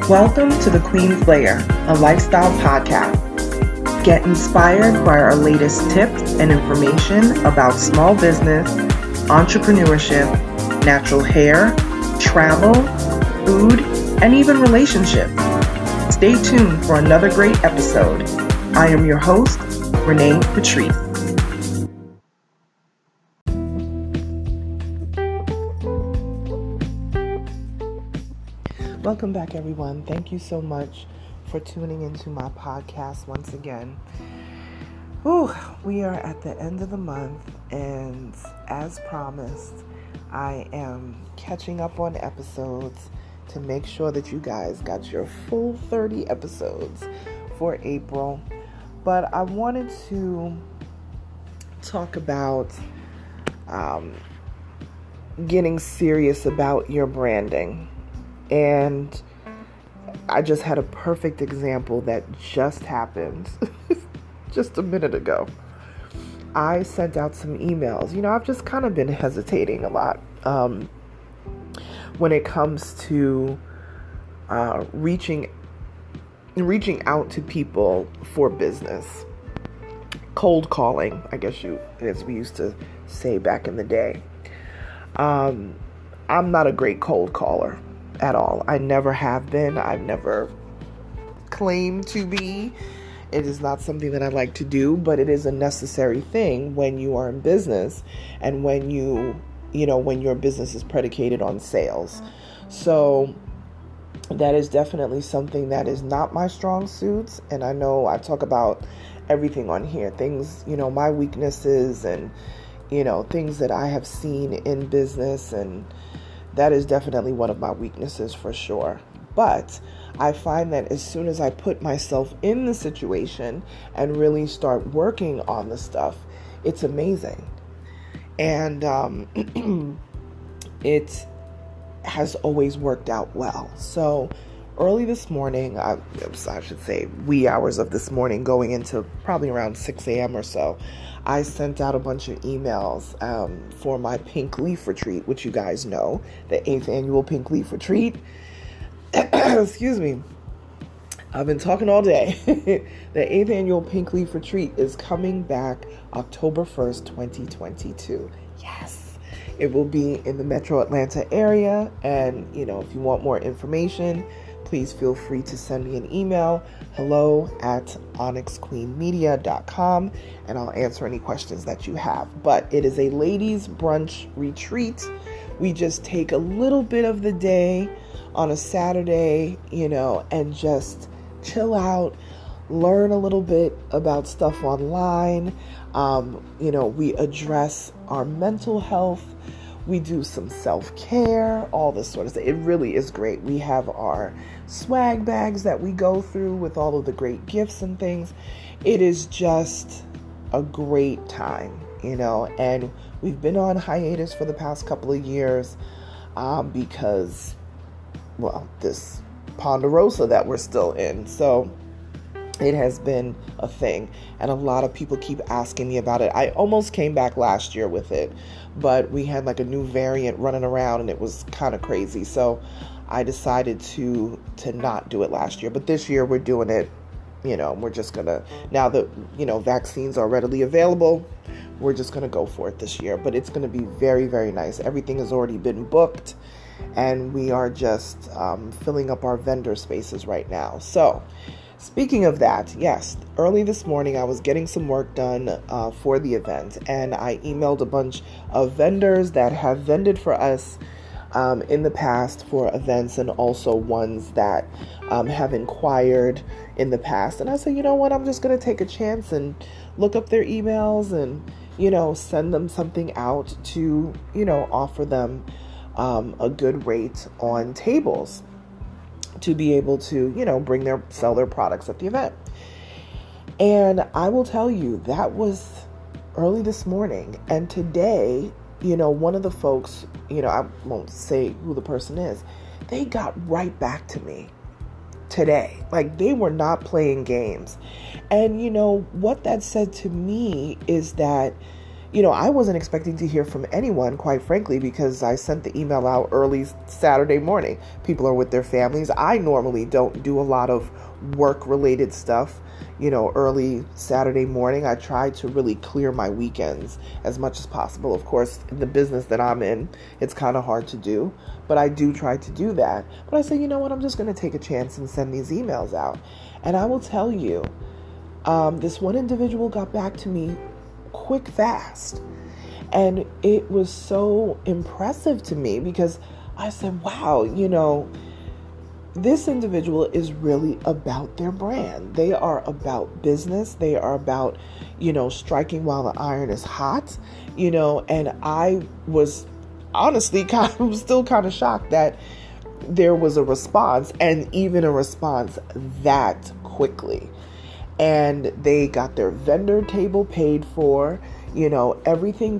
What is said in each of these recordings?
Welcome to The Queen's Lair, a lifestyle podcast. Get inspired by our latest tips and information about small business, entrepreneurship, natural hair, travel, food, and even relationships. Stay tuned for another great episode. I am your host, Renee Patrice. Welcome back, everyone. Thank you so much for tuning into my podcast once again. We are at the end of the month, and as promised, I am catching up on episodes to make sure that you guys got your full 30 episodes for April. But I wanted to talk about getting serious about your branding. And I just had a perfect example that just happened just a minute ago. I sent out some emails. I've just kind of been hesitating a lot when it comes to reaching out to people for business. Cold calling, I guess as we used to say back in the day. I'm not a great cold caller at all. I never have been. I've never claimed to be. It is not something that I like to do, but it is a necessary thing when you are in business and when when your business is predicated on sales. So that is definitely something that is not my strong suits. And I know I talk about everything on here, things, my weaknesses and, things that I have seen in business, and that is definitely one of my weaknesses for sure. But I find that as soon as I put myself in the situation and really start working on the stuff, it's amazing. And it has always worked out well. So early this morning, I should say wee hours of this morning, going into probably around 6 a.m. or so, I sent out a bunch of emails for my Pink Leaf Retreat, which you guys know, the 8th annual Pink Leaf Retreat. Excuse me. I've been talking all day. The 8th annual Pink Leaf Retreat is coming back October 1st, 2022. Yes. It will be in the Metro Atlanta area. And, if you want more information, please feel free to send me an email, hello@onyxqueenmedia.com, and I'll answer any questions that you have. But it is a ladies' brunch retreat. We just take a little bit of the day on a Saturday, and just chill out, learn a little bit about stuff online. We address our mental health. We do some self-care, all this sort of stuff. It really is great. We have our swag bags that we go through with all of the great gifts and things. It is just a great time, and we've been on hiatus for the past couple of years because, this Ponderosa that we're still in. So it has been a thing, and a lot of people keep asking me about it. I almost came back last year with it, but we had like a new variant running around, and it was kind of crazy. So I decided to not do it last year. But this year we're doing it. We're just gonna, now that vaccines are readily available, we're just gonna go for it this year. But it's gonna be very, very nice. Everything has already been booked, and we are just filling up our vendor spaces right now. So speaking of that, yes, early this morning I was getting some work done for the event, and I emailed a bunch of vendors that have vended for us in the past for events, and also ones that have inquired in the past. And I said, you know what, I'm just going to take a chance and look up their emails and, send them something out to, offer them a good rate on tables to be able to, sell their products at the event. And I will tell you, that was early this morning. And today, one of the folks, I won't say who the person is, they got right back to me today. Like, they were not playing games. And what that said to me is that, I wasn't expecting to hear from anyone, quite frankly, because I sent the email out early Saturday morning. People are with their families. I normally don't do a lot of work related stuff, early Saturday morning. I try to really clear my weekends as much as possible. Of course, in the business that I'm in, it's kind of hard to do, but I do try to do that. But I say, you know what, I'm just going to take a chance and send these emails out. And I will tell you, this one individual got back to me quick, fast. And it was so impressive to me because I said, wow, this individual is really about their brand. They are about business. They are about, striking while the iron is hot, and I was honestly still kind of shocked that there was a response, and even a response that quickly. And they got their vendor table paid for, everything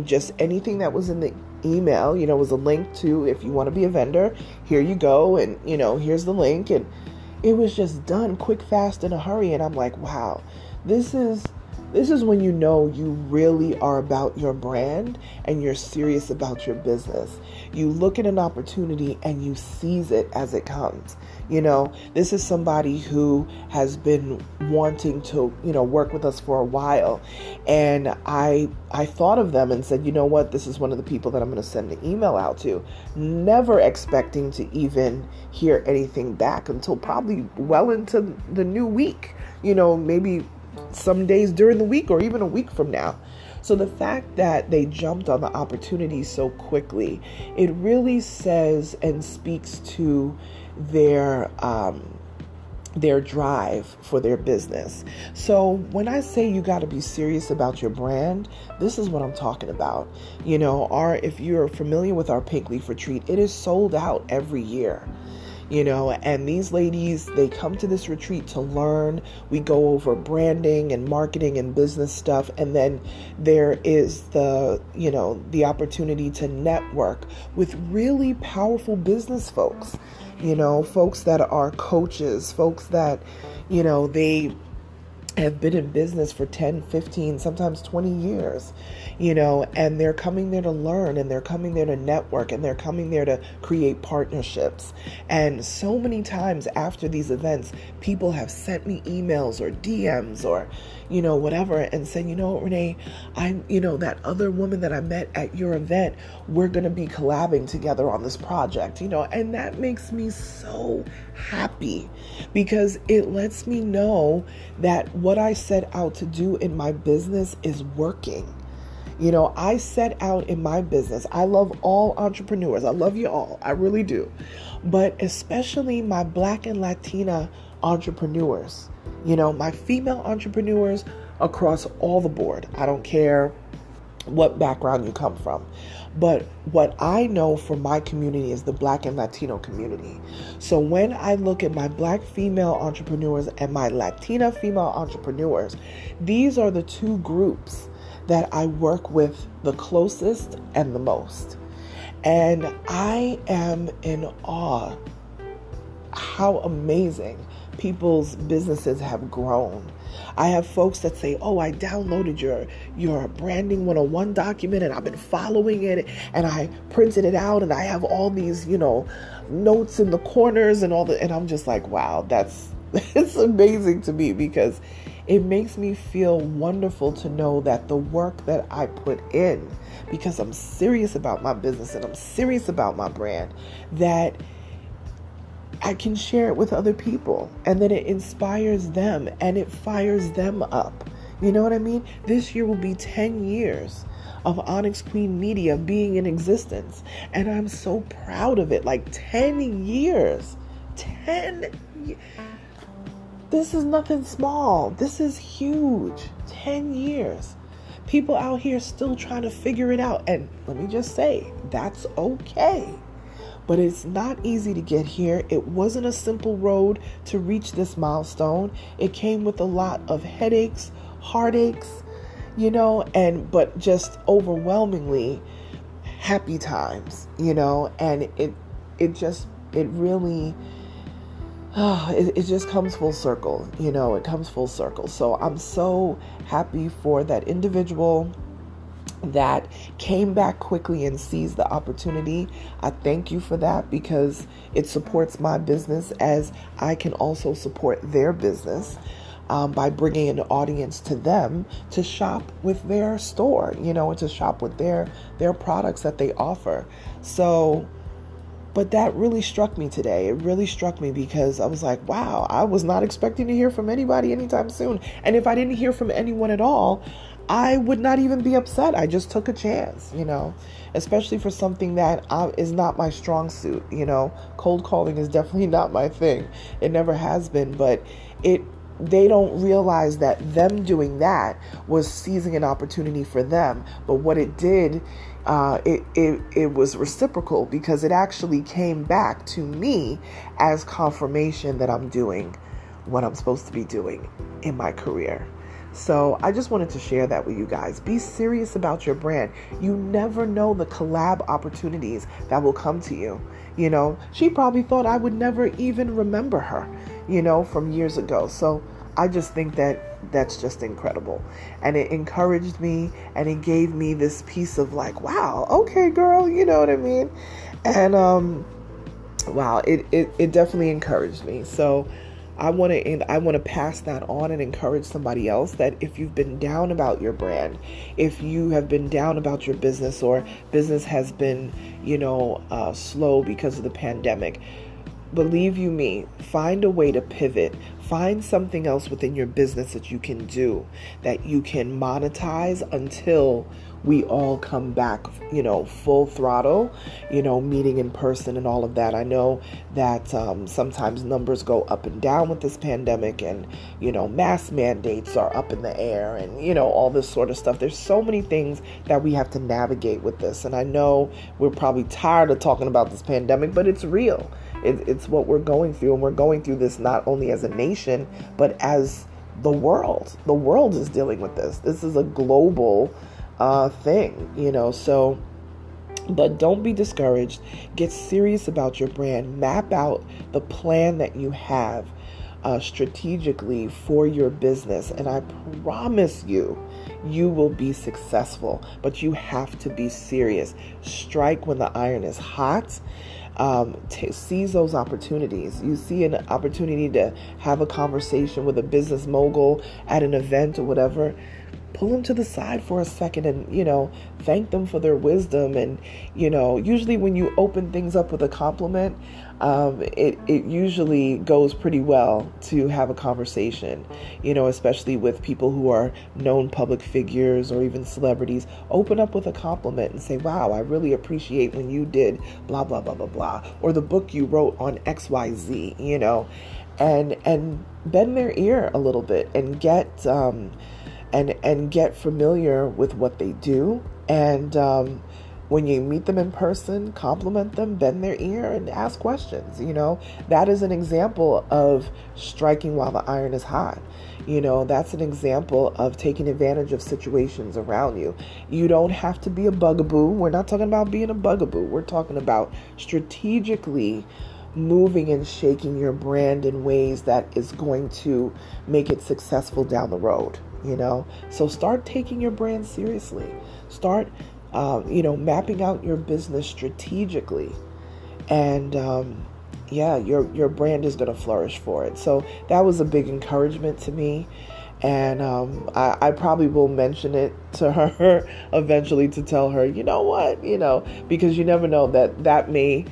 just anything that was in the email, was a link to, if you want to be a vendor, here you go. And, here's the link. And it was just done quick, fast, in a hurry. And I'm like, wow, this is when you really are about your brand and you're serious about your business. You look at an opportunity and you seize it as it comes. This is somebody who has been wanting to, work with us for a while. And I thought of them and said, you know what, this is one of the people that I'm going to send the email out to, never expecting to even hear anything back until probably well into the new week, maybe some days during the week or even a week from now. So the fact that they jumped on the opportunity so quickly, it really says and speaks to their drive for their business. So when I say you got to be serious about your brand, this is what I'm talking about. If you're familiar with our Pink Leaf Retreat, it is sold out every year. And these ladies, they come to this retreat to learn. We go over branding and marketing and business stuff. And then there is the opportunity to network with really powerful business folks, folks that are coaches, folks that, they have been in business for 10, 15, sometimes 20 years, and they're coming there to learn, and they're coming there to network, and they're coming there to create partnerships. And so many times after these events, people have sent me emails or DMs or, whatever, and said, Renee, I'm, that other woman that I met at your event, we're going to be collabing together on this project, and that makes me so happy because it lets me know that what I set out to do in my business is working. I set out in my business. I love all entrepreneurs. I love you all. I really do. But especially my Black and Latina entrepreneurs, my female entrepreneurs across all the board. I don't care what background you come from. But what I know for my community is the Black and Latino community. So when I look at my Black female entrepreneurs and my Latina female entrepreneurs, these are the two groups that I work with the closest and the most. And I am in awe how amazing people's businesses have grown. I have folks that say, oh, I downloaded your Branding 101 document and I've been following it and I printed it out and I have all these, notes in the corners and and I'm just like, wow, it's amazing to me because it makes me feel wonderful to know that the work that I put in, because I'm serious about my business and I'm serious about my brand, that I can share it with other people and then it inspires them and it fires them up. You know what I mean? This year will be 10 years of Onyx Queen Media being in existence. And I'm so proud of it. Like 10 years. 10 years. This is nothing small. This is huge. 10 years. People out here still trying to figure it out. And let me just say, that's okay. But it's not easy to get here. It wasn't a simple road to reach this milestone. It came with a lot of headaches, heartaches, but just overwhelmingly happy times, and it really, it just comes full circle, it comes full circle. So I'm so happy for that individual that came back quickly and seized the opportunity. I thank you for that, because it supports my business as I can also support their business. By bringing an audience to them to shop with their store, and to shop with their products that they offer. So, but that really struck me today. It really struck me because I was like, wow, I was not expecting to hear from anybody anytime soon. And if I didn't hear from anyone at all, I would not even be upset. I just took a chance, especially for something that is not my strong suit. Cold calling is definitely not my thing. It never has been, but they don't realize that them doing that was seizing an opportunity for them. But what it did, it was reciprocal, because it actually came back to me as confirmation that I'm doing what I'm supposed to be doing in my career. So I just wanted to share that with you guys. Be serious about your brand. You never know the collab opportunities that will come to you. She probably thought I would never even remember her, from years ago. So I just think that that's just incredible. And it encouraged me, and it gave me this piece of like, wow, okay, girl, you know what I mean? And wow, it definitely encouraged me. So I want to pass that on and encourage somebody else that if you've been down about your brand, if you have been down about your business, or business has been, slow because of the pandemic, believe you me, find a way to pivot. Find something else within your business that you can do, that you can monetize until we all come back, full throttle, meeting in person and all of that. I know that sometimes numbers go up and down with this pandemic, and, mask mandates are up in the air, and, all this sort of stuff. There's so many things that we have to navigate with this. And I know we're probably tired of talking about this pandemic, but it's real. It's what we're going through, and we're going through this not only as a nation, but as the world. The world is dealing with this. This is a global thing, so, but don't be discouraged. Get serious about your brand. Map out the plan that you have strategically for your business, and I promise you will be successful. But you have to be serious. Strike when the iron is hot. Seize those opportunities. You see an opportunity to have a conversation with a business mogul at an event or whatever, pull them to the side for a second and, thank them for their wisdom. And, usually when you open things up with a compliment, it usually goes pretty well to have a conversation, especially with people who are known public figures or even celebrities. Open up with a compliment and say, wow, I really appreciate when you did blah, blah, blah, blah, blah, or the book you wrote on XYZ, and bend their ear a little bit and get, and get familiar with what they do. And when you meet them in person, compliment them, bend their ear, and ask questions. That is an example of striking while the iron is hot. That's an example of taking advantage of situations around you. You don't have to be a bugaboo. We're not talking about being a bugaboo. We're talking about strategically moving and shaking your brand in ways that is going to make it successful down the road. So start taking your brand seriously. Start, mapping out your business strategically, and your brand is going to flourish for it. So that was a big encouragement to me, and I probably will mention it to her eventually to tell her, because you never know that may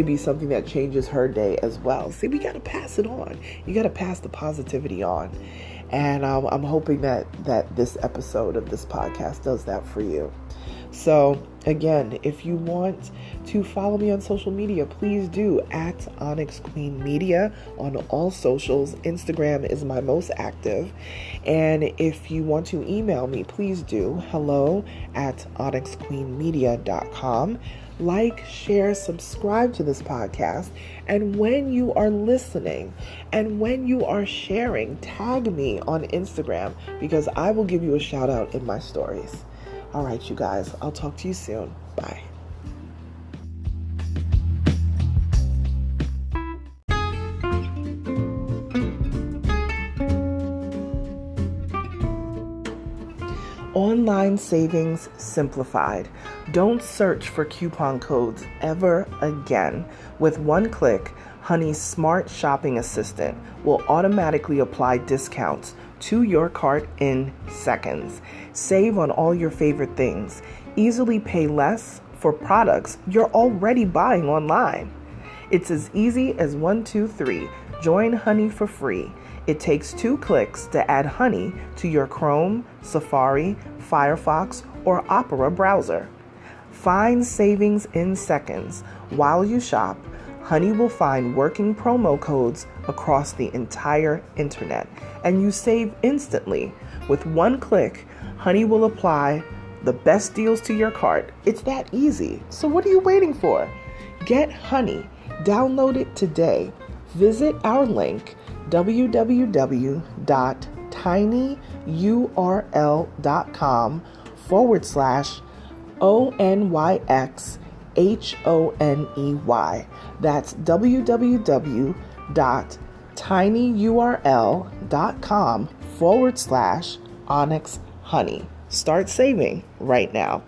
be something that changes her day as well. See, we got to pass it on. You got to pass the positivity on. And I'm hoping that this episode of this podcast does that for you. So again, if you want to follow me on social media, please do, at Onyx Queen Media on all socials. Instagram is my most active. And if you want to email me, please do, hello@onyxqueenmedia.com. Like, share, subscribe to this podcast. And when you are listening and when you are sharing, tag me on Instagram, because I will give you a shout out in my stories. All right, you guys, I'll talk to you soon. Bye. Online savings simplified. Don't search for coupon codes ever again. With one click, Honey's smart shopping assistant will automatically apply discounts to your cart in seconds. Save on all your favorite things. Easily pay less for products you're already buying online. It's as easy as 1, 2, 3. Join Honey for free. It takes 2 clicks to add Honey to your Chrome, Safari, Firefox, or Opera browser. Find savings in seconds. While you shop, Honey will find working promo codes across the entire internet, and you save instantly. With one click, Honey will apply the best deals to your cart. It's that easy. So what are you waiting for? Get Honey. Download it today. Visit our link, www.tinyurl.com/ONYXHONEY. That's www.tinyurl.com/Onyx Honey. Start saving right now.